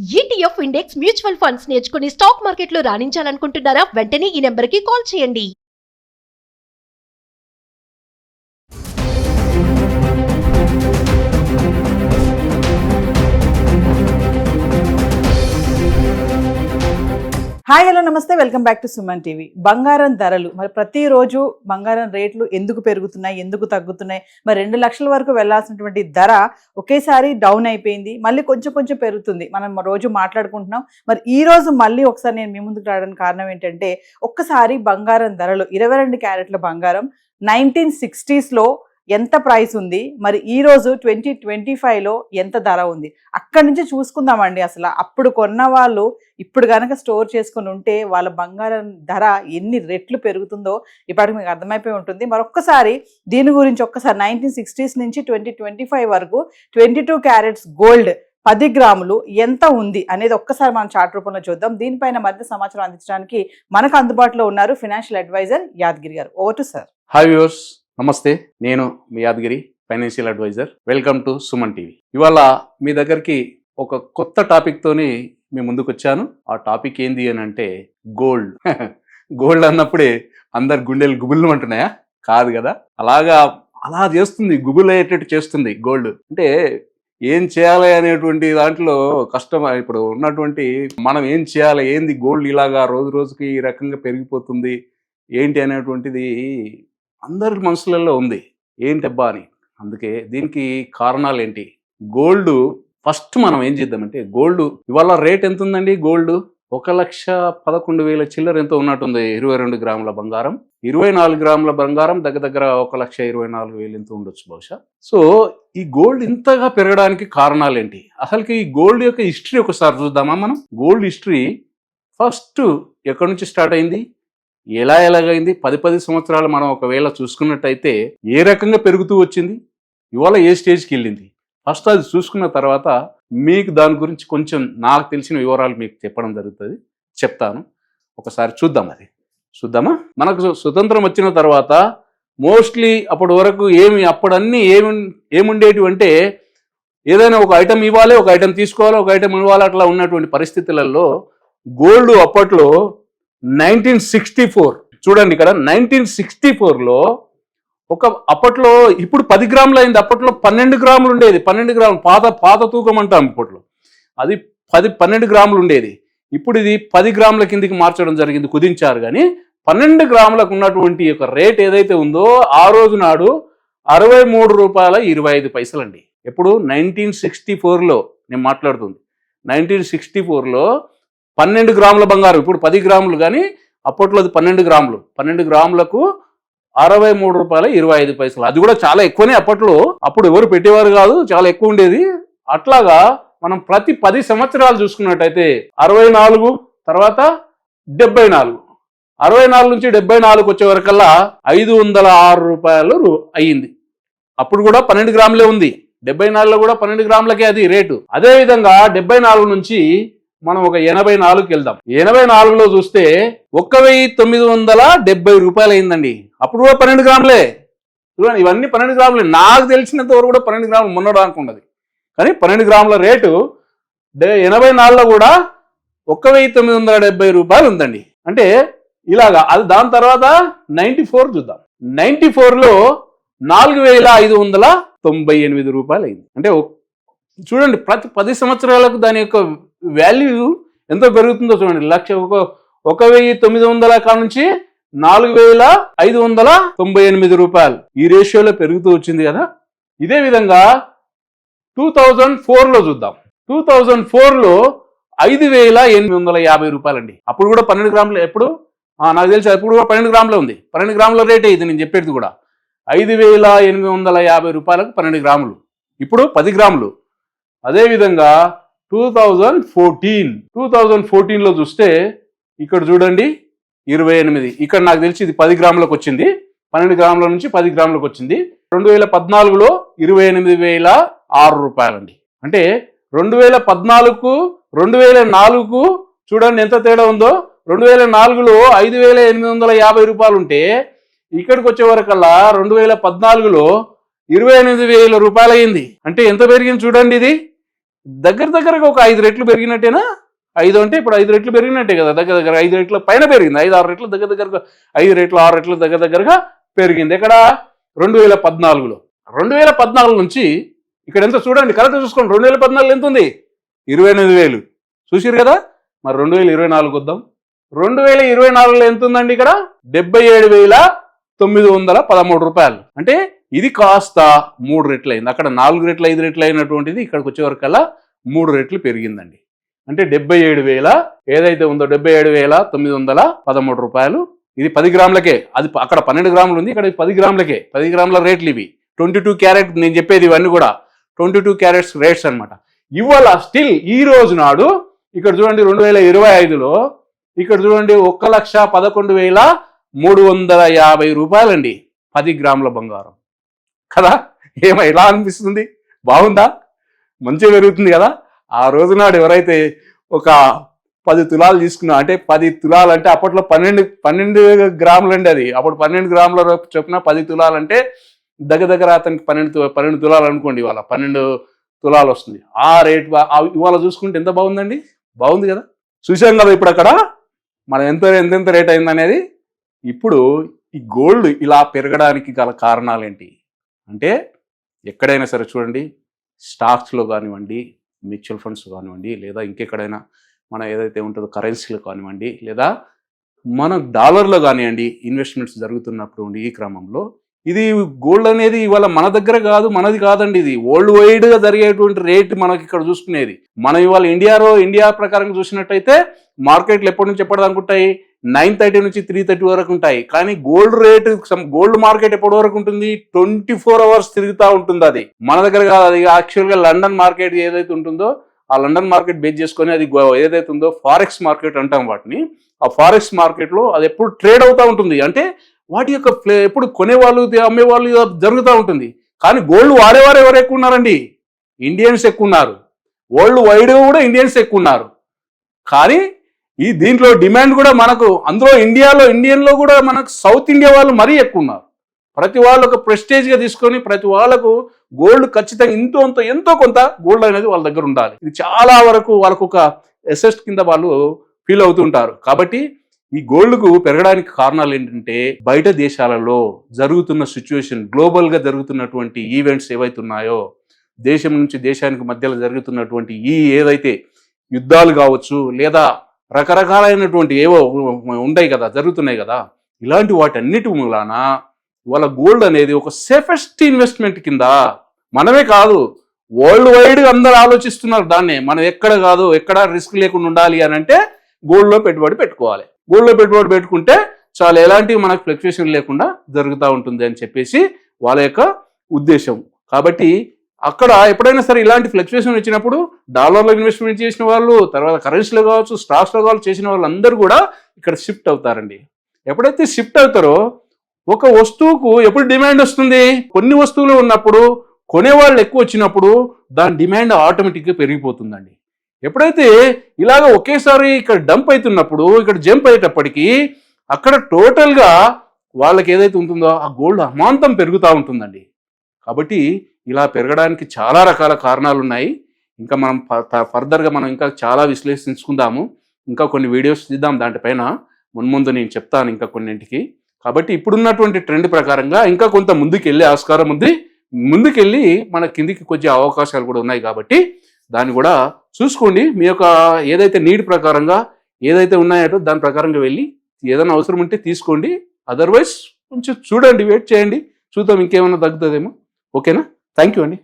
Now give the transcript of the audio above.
ETF index mutual funds నేర్చుకుని stock మార్కెట్లో రాణించాలనుకుంటున్నారా? వెంటనే ఈ నెంబర్కి కాల్ చేయండి. హాయ్ హలో నమస్తే, welcome back to Suman TV. బంగారం ధరలు మరి ప్రతిరోజు బంగారం రేట్లు ఎందుకు పెరుగుతున్నాయి, ఎందుకు తగ్గుతున్నాయి? మరి 2 లక్షల వరకు వెళ్లాల్సినటువంటి ధర ఒకేసారి డౌన్ అయిపోయింది, మళ్ళీ కొంచెం కొంచెం పెరుగుతుంది. మనం రోజు మాట్లాడుకుంటున్నాం. మరి ఈ రోజు మళ్ళీ ఒకసారి నేను మీ ముందుకు రావడానికి కారణం ఏంటంటే, ఒక్కసారి బంగారం ధరలు 22 క్యారెట్ల బంగారం 1960s ఎంత ప్రైస్ ఉంది, మరి ఈ రోజు 2025లో ఎంత ధర ఉంది, అక్కడి నుంచి చూసుకుందామండి. అసలు అప్పుడు కొన్న వాళ్ళు ఇప్పుడు కనుక స్టోర్ చేసుకుని ఉంటే వాళ్ళ బంగారం ధర ఎన్ని రెట్లు పెరుగుతుందో ఇప్పటికి మీకు అర్థమైపోయి ఉంటుంది. మరొక్కసారి దీని గురించి ఒక్కసారి 1960s నుంచి 2025 వరకు 22 క్యారెట్స్ గోల్డ్ 10 గ్రాములు ఎంత ఉంది అనేది ఒక్కసారి మనం చార్ట్ రూపంలో చూద్దాం. దీనిపైన మరింత సమాచారం అందించడానికి మనకు అందుబాటులో ఉన్నారు ఫైనాన్షియల్ అడ్వైజర్ యాదగిరి గారు. Over to sir. Hi viewers, నమస్తే. నేను మీ Yadagiri, financial advisor. Welcome to Suman TV. ఇవాళ మీ దగ్గరికి ఒక కొత్త టాపిక్ తోని మీ ముందుకు వచ్చాను. ఆ టాపిక్ ఏంది అని అంటే గోల్డ్. గోల్డ్ అన్నప్పుడే అందరు గుండెలు గుబులు అంటున్నాయా? కాదు కదా. అలా చేస్తుంది, గుబులు అయ్యేటట్టు చేస్తుంది గోల్డ్. అంటే ఏం చేయాలి అనేటువంటి దాంట్లో కష్టం. ఇప్పుడు ఉన్నటువంటి మనం ఏం చేయాలి, ఏంది గోల్డ్ ఇలాగా రోజు రోజుకి ఈ రకంగా పెరిగిపోతుంది ఏంటి అనేటువంటిది అందరి మనసులలో ఉంది. ఏంటబ్బా అని. అందుకే దీనికి కారణాలు ఏంటి? గోల్డ్ ఫస్ట్ మనం ఏం చేద్దామంటే, గోల్డ్ ఇవాళ రేట్ ఎంత ఉందండి? గోల్డ్ 1,11,000 చిల్లర ఎంతో ఉన్నట్టుంది. 22 గ్రాముల బంగారం, 24 గ్రాముల బంగారం దగ్గర 1,24,000 ఎంతో ఉండొచ్చు బహుశా. సో ఈ గోల్డ్ ఇంతగా పెరగడానికి కారణాలు ఏంటి? అసలుకి ఈ గోల్డ్ యొక్క హిస్టరీ ఒకసారి చూద్దామా మనం. గోల్డ్ హిస్టరీ ఫస్ట్ ఎక్కడి నుంచి స్టార్ట్ అయింది, ఎలాగైంది, 10 సంవత్సరాలు మనం ఒకవేళ చూసుకున్నట్టయితే ఏ రకంగా పెరుగుతూ వచ్చింది, ఇవాళ ఏ స్టేజ్కి వెళ్ళింది, ఫస్ట్ అది చూసుకున్న తర్వాత మీకు దాని గురించి కొంచెం నాకు తెలిసిన వివరాలు మీకు చెప్పడం జరుగుతుంది, చెప్తాను. ఒకసారి చూద్దామా. మనకు స్వతంత్రం వచ్చిన తర్వాత మోస్ట్లీ అప్పటి వరకు అప్పుడన్నీ ఏముండేటివి అంటే, ఏదైనా ఒక ఐటెం ఇవ్వాలి, ఒక ఐటెం తీసుకోవాలి, ఒక ఐటెం ఇవ్వాలి, అట్లా ఉన్నటువంటి పరిస్థితులలో గోల్డ్ అప్పట్లో 1964 చూడండి, ఇక్కడ 1964లో అప్పట్లో ఇప్పుడు 10 గ్రాములు అయింది. అప్పట్లో 12 గ్రాములు ఉండేది. 12 గ్రాములు పాత తూకం అంటాం అప్పట్లో. అది 12 గ్రాములు ఉండేది. ఇప్పుడు ఇది 10 గ్రాముల కిందికి మార్చడం జరిగింది, కుదించారు. కానీ 12 గ్రాములకు ఉన్నటువంటి యొక్క రేట్ ఏదైతే ఉందో ఆ రోజు నాడు ₹63.25 అండి. ఎప్పుడు 1964లో నేను మాట్లాడుతుంది. 1964లో 12 గ్రాముల బంగారం, ఇప్పుడు 10 గ్రాములు, కానీ అప్పట్లో అది 12 గ్రాములు. 12 గ్రాములకు ₹63.25. అది కూడా చాలా ఎక్కువనే అప్పట్లో. అప్పుడు ఎవరు పెట్టేవారు కాదు, చాలా ఎక్కువ ఉండేది. అట్లాగా మనం ప్రతి 10 సంవత్సరాలు చూసుకున్నట్టయితే 64, తర్వాత 74, 64 నుంచి 74 వచ్చే వరకల్లా ₹506 అయ్యింది. అప్పుడు కూడా 12 గ్రాములే ఉంది. 74లో కూడా 12 గ్రాములకే అది రేటు. అదేవిధంగా 74 నుంచి మనం ఒక 84కి వెళ్దాం. 84లో చూస్తే ₹1,970 అయిందండి. అప్పుడు కూడా 12 గ్రాములే. చూడండి, ఇవన్నీ 12 గ్రాములే. నాకు తెలిసినంత వరకు కూడా 12 గ్రాములు మొన్నడానికి ఉన్నది. కానీ 12 గ్రాముల రేటు 84లో కూడా ₹1,970 ఉందండి. అంటే ఇలాగా. అది దాని తర్వాత 94 చూద్దాం. 94లో ₹4,598 అయింది. అంటే చూడండి, ప్రతి 10 సంవత్సరాలకు దాని యొక్క వాల్యూ ఎంతో పెరుగుతుందో చూడండి. 1,900 కాడ నుంచి ₹4,598 ఈ రేషియోలో పెరుగుతూ వచ్చింది కదా. ఇదే విధంగా 2004లో చూద్దాం. 2004లో ₹5,850 అండి. అప్పుడు కూడా 12 గ్రాములు. ఎప్పుడు నాకు తెలిసి అప్పుడు కూడా 12 గ్రాములే ఉంది. 12 గ్రాముల రేటే ఇది నేను చెప్పేది కూడా. ₹5,850కు 12 గ్రాములు. ఇప్పుడు 10 గ్రాములు. అదేవిధంగా 2014లో చూస్తే ఇక్కడ చూడండి 28. ఇక్కడ నాకు తెలిసి ఇది 10 గ్రాములకు వచ్చింది. 12 గ్రాముల నుంచి 10 గ్రాములకు వచ్చింది. 2014లో ₹28,006 అండి. అంటే 2014కు 2004కు చూడండి ఎంత తేడా ఉందో. 2004లో ₹5,850 ఉంటే ఇక్కడికి వచ్చే వరకల్లా 2014లో ₹28,000 అయింది. అంటే ఎంత పెరిగింది చూడండి. ఇది దగ్గరగా ఒక 5 రెట్లు పెరిగినట్టేనా? 5 అంటే ఇప్పుడు 5 రెట్లు పెరిగినట్టే కదా, దగ్గర 5 రెట్ల పైన పెరిగింది. 5-6 రెట్లు దగ్గరగా 5 రెట్లు 6 రెట్లు దగ్గరగా పెరిగింది. ఎక్కడ? 2014లో. 2014 నుంచి ఇక్కడ ఎంత చూడండి, కరెక్ట్ చూసుకోండి. 2014 ఎంత ఉంది? 28,000 చూసిరు కదా. మరి 2024 వద్దాం. 2024లో ఎంత ఉందండి? ఇక్కడ 77,913 రూపాయలు. అంటే ఇది కాస్త 3 రెట్లు అయింది. అక్కడ 4 రెట్లు 5 రెట్లు అయినటువంటిది ఇక్కడికి వచ్చేవరకల్లా 3 రెట్లు పెరిగిందండి. అంటే 77,000 ఏదైతే ఉందో 77,913 రూపాయలు. ఇది 10 గ్రాములకే. అది అక్కడ 12 గ్రాములు ఉంది, ఇక్కడ 10 గ్రాములకే. 10 గ్రాముల రేట్లు ఇవి. 22 క్యారెట్ నేను చెప్పేది ఇవన్నీ కూడా 22 క్యారెట్స్ రేట్స్ అనమాట. ఇవాళ స్టిల్ ఈ రోజు నాడు ఇక్కడ చూడండి 2025లో ఇక్కడ చూడండి 1,11,350 రూపాయలండి 10 గ్రాముల బంగారం కదా. ఎలా అనిపిస్తుంది? బాగుందా? మంచిగా పెరుగుతుంది కదా. ఆ రోజు నాడు ఎవరైతే ఒక 10 తులాలు తీసుకున్నా, అంటే 10 తులాలు అంటే అప్పట్లో 12 గ్రాములు అండి. అది అప్పుడు 12 గ్రాముల చొప్పున 10 తులాలు అంటే దగ్గర అతనికి 12 తులాలు అనుకోండి. ఇవాళ 12 తులాలు వస్తుంది. ఆ రేట్ ఇవాళ చూసుకుంటే ఎంత బాగుందండి. బాగుంది కదా. చూసాం కదా ఇప్పుడు అక్కడ మనం ఎంతెంత రేట్ అయిందనేది. ఇప్పుడు ఈ గోల్డ్ ఇలా పెరగడానికి గల కారణాలు ఏంటి అంటే, ఎక్కడైనా సరే చూడండి, స్టాక్స్లో కానివ్వండి, మ్యూచువల్ ఫండ్స్ కానివ్వండి, లేదా ఇంకెక్కడైనా మన ఏదైతే ఉంటుందో కరెన్సీలో కానివ్వండి, లేదా మన డాలర్లో కానివ్వండి ఇన్వెస్ట్మెంట్స్ జరుగుతున్నప్పుడు ఈ క్రమంలో ఇది గోల్డ్ అనేది ఇవాళ మన దగ్గర కాదు, మనది కాదండి. ఇది వరల్డ్ వైడ్గా జరిగేటువంటి రేట్ మనకి ఇక్కడ చూసుకునేది. మనం ఇవాళ ఇండియా ప్రకారం చూసినట్టయితే మార్కెట్లు ఎప్పటి నుంచి ఎప్పటిదాకా ఉంటాయి? 9:30 నుంచి 3:30 వరకు ఉంటాయి. కానీ గోల్డ్ మార్కెట్ ఎప్పటి వరకు ఉంటుంది? 24 అవర్స్ తిరుగుతూ ఉంటుంది. అది మన దగ్గర కాదు. అది యాక్చువల్గా లండన్ మార్కెట్ ఏదైతే ఉంటుందో ఆ లండన్ మార్కెట్ బేస్ చేసుకొని అది ఏదైతే ఉందో ఫారెక్స్ మార్కెట్ అంటాం వాటిని. ఆ ఫారెక్స్ మార్కెట్లో అది ఎప్పుడు ట్రేడ్ అవుతూ ఉంటుంది. అంటే వాటి యొక్క ఎప్పుడు కొనేవాళ్ళు అమ్మేవాళ్ళు జరుగుతూ ఉంటుంది. కానీ గోల్డ్ వాడేవారు ఎవరు ఎక్కువ ఉన్నారండి? ఇండియన్స్ ఎక్కువ ఉన్నారు. వరల్డ్ వైడ్గా కూడా ఇండియన్స్ ఎక్కువ ఉన్నారు. కానీ దీంట్లో డిమాండ్ కూడా మనకు అందులో ఇండియన్లో కూడా మనకు సౌత్ ఇండియా వాళ్ళు మరీ ఎక్కువ ఉన్నారు. ప్రతి వాళ్ళు ఒక ప్రెస్టేజ్గా తీసుకొని ప్రతి వాళ్ళకు గోల్డ్ ఖచ్చితంగా ఎంతో కొంత గోల్డ్ అనేది వాళ్ళ దగ్గర ఉండాలి. ఇది చాలా వరకు వాళ్ళకు ఒక ఎసెస్ట్ కింద వాళ్ళు ఫీల్ అవుతుంటారు. కాబట్టి ఈ గోల్డ్కు పెరగడానికి కారణాలు ఏంటంటే, బయట దేశాలలో జరుగుతున్న సిచ్యువేషన్, గ్లోబల్గా జరుగుతున్నటువంటి ఈవెంట్స్ ఏవైతే ఉన్నాయో, దేశం నుంచి దేశానికి మధ్యలో జరుగుతున్నటువంటి ఏదైతే యుద్ధాలు కావచ్చు, లేదా రకరకాలైనటువంటి ఏవో ఉంటాయి కదా, జరుగుతున్నాయి కదా, ఇలాంటి వాటన్నిటి మూలాన వాళ్ళ గోల్డ్ అనేది ఒక సేఫెస్ట్ ఇన్వెస్ట్మెంట్ కింద, మనమే కాదు వరల్డ్ వైడ్ అందరూ ఆలోచిస్తున్నారు దాన్నే. మనం ఎక్కడ రిస్క్ లేకుండా ఉండాలి అని అంటే గోల్డ్లో పెట్టుబడి పెట్టుకోవాలి. గోల్డ్లో పెట్టుబడి పెట్టుకుంటే చాలా ఎలాంటి మనకు ఫ్లక్చుయేషన్ లేకుండా జరుగుతూ ఉంటుంది అని చెప్పేసి వాళ్ళ యొక్క ఉద్దేశం. కాబట్టి అక్కడ ఎప్పుడైనా సరే ఇలాంటి ఫ్లక్చుయేషన్ వచ్చినప్పుడు డాలర్లో ఇన్వెస్ట్మెంట్ చేసిన వాళ్ళు, తర్వాత కరెన్సీలో కావచ్చు, స్టాక్స్లో కావచ్చు చేసిన వాళ్ళందరూ కూడా ఇక్కడ షిఫ్ట్ అవుతారండి. ఎప్పుడైతే షిఫ్ట్ అవుతారో ఒక వస్తువుకు ఎప్పుడు డిమాండ్ వస్తుంది? కొన్ని వస్తువులు ఉన్నప్పుడు, కొనేవాళ్ళు ఎక్కువ వచ్చినప్పుడు దాని డిమాండ్ ఆటోమేటిక్గా పెరిగిపోతుందండి. ఎప్పుడైతే ఇలాగ ఒకేసారి ఇక్కడ డంప్ అవుతున్నప్పుడు, ఇక్కడ జంప్ అయ్యేటప్పటికీ అక్కడ టోటల్గా వాళ్ళకి ఏదైతే ఉంటుందో ఆ గోల్డ్ అమాంతం పెరుగుతూ ఉంటుందండి. కాబట్టి ఇలా పెరగడానికి చాలా రకాల కారణాలు ఉన్నాయి. ఇంకా మనం ఫర్దర్గా మనం ఇంకా చాలా విశ్లేషించుకుందాము. ఇంకా కొన్ని వీడియోస్ తీద్దాం దాంట్పైన, ముందు నేను చెప్తాను ఇంకా కొన్నింటికి. కాబట్టి ఇప్పుడున్నటువంటి ట్రెండ్ ప్రకారంగా ఇంకా కొంత ముందుకెళ్ళే ఆస్కారం ఉంది. ముందుకెళ్ళి మన కిందికి కొంచెం అవకాశాలు కూడా ఉన్నాయి. కాబట్టి దాన్ని కూడా చూసుకోండి. మీ యొక్క ఏదైతే నీడ్ ప్రకారంగా ఏదైతే ఉన్నాయో దాని ప్రకారంగా వెళ్ళి ఏదైనా అవసరం ఉంటే తీసుకోండి. అదర్వైజ్ కొంచెం చూడండి, వెయిట్ చేయండి, చూద్దాం ఇంకేమైనా తగ్గుతుందేమో. ఓకేనా? థ్యాంక్ యూ అండి.